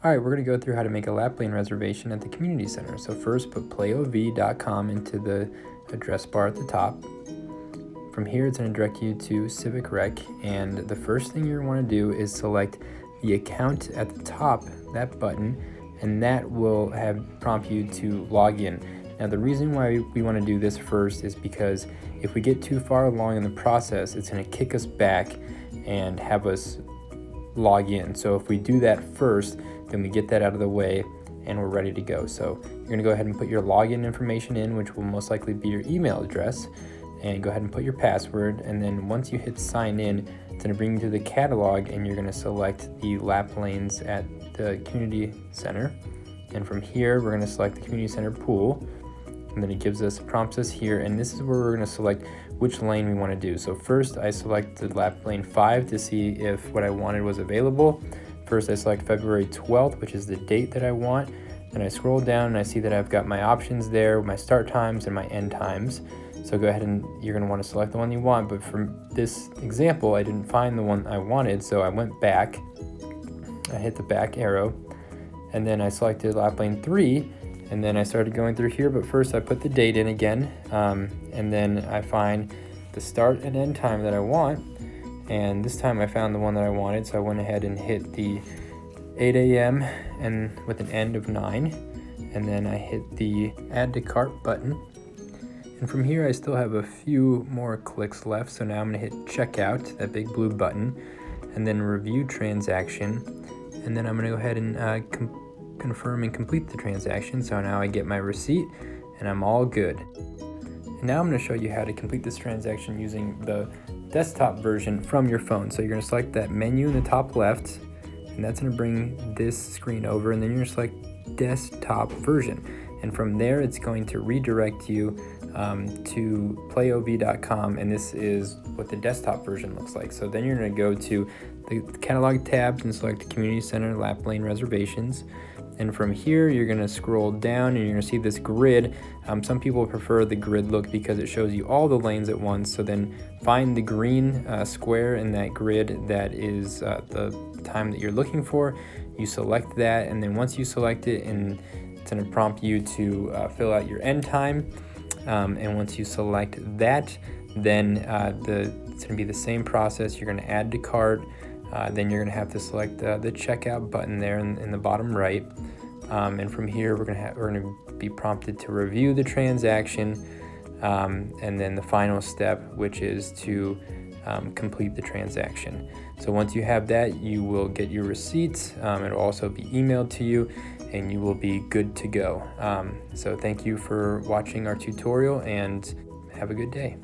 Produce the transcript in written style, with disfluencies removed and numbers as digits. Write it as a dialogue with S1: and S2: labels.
S1: All right, we're going to go through how to make a lap lane reservation at the community center. So first, put playov.com into the address bar at the top. From here, it's going to direct you to Civic Rec, and the first thing you're going to want to do is select the account at the top, that button, and that will prompt you to log in. Now, the reason why we want to do this first is because if we get too far along in the process, it's going to kick us back and have us log in. So if we do that first, then we get that out of the way and we're ready to go. So you're going to go ahead and put your login information in, which will most likely be your email address, and go ahead and put your password. And then once you hit sign in, it's going to bring you to the catalog, and you're going to select the lap lanes at the community center. And from here, we're going to select the community center pool. And then it prompts us here, and this is where we're going to select which lane we want to do. So first, I selected lap lane 5 to see if what I wanted was available. First, I select February 12th, which is the date that I want. Then I scroll down and I see that I've got my options there, my start times and my end times. So go ahead and you're going to want to select the one you want. But from this example, I didn't find the one I wanted, so I went back. I hit the back arrow, and then I selected lap lane 3. And then I started going through here, but first I put the date in again, and then I find the start and end time that I want. And this time I found the one that I wanted, so I went ahead and hit the 8 a.m. and with an end of 9. And then I hit the add to cart button. And from here I still have a few more clicks left, so now I'm going to hit checkout, that big blue button, and then review transaction. And then I'm going to go ahead and confirm and complete the transaction. So now I get my receipt and I'm all good. And now I'm going to show you how to complete this transaction using the desktop version from your phone. So you're going to select that menu in the top left, and that's going to bring this screen over, and then you're going to select desktop version. And from there, it's going to redirect you to playov.com, and this is what the desktop version looks like. So then you're going to go to the catalog tab and select Community Center Lap Lane Reservations. And from here, you're going to scroll down and you're going to see this grid. Some people prefer the grid look because it shows you all the lanes at once. So then find the green square in that grid that is the time that you're looking for. You select that, and then once you select it, and it's going to prompt you to fill out your end time. And once you select that, then it's going to be the same process. You're going to add to cart. Then you're going to have to select the checkout button there in the bottom right. And from here, we're going to be prompted to review the transaction. And then the final step, which is to complete the transaction. So once you have that, you will get your receipts. It'll also be emailed to you, and you will be good to go. So thank you for watching our tutorial, and have a good day.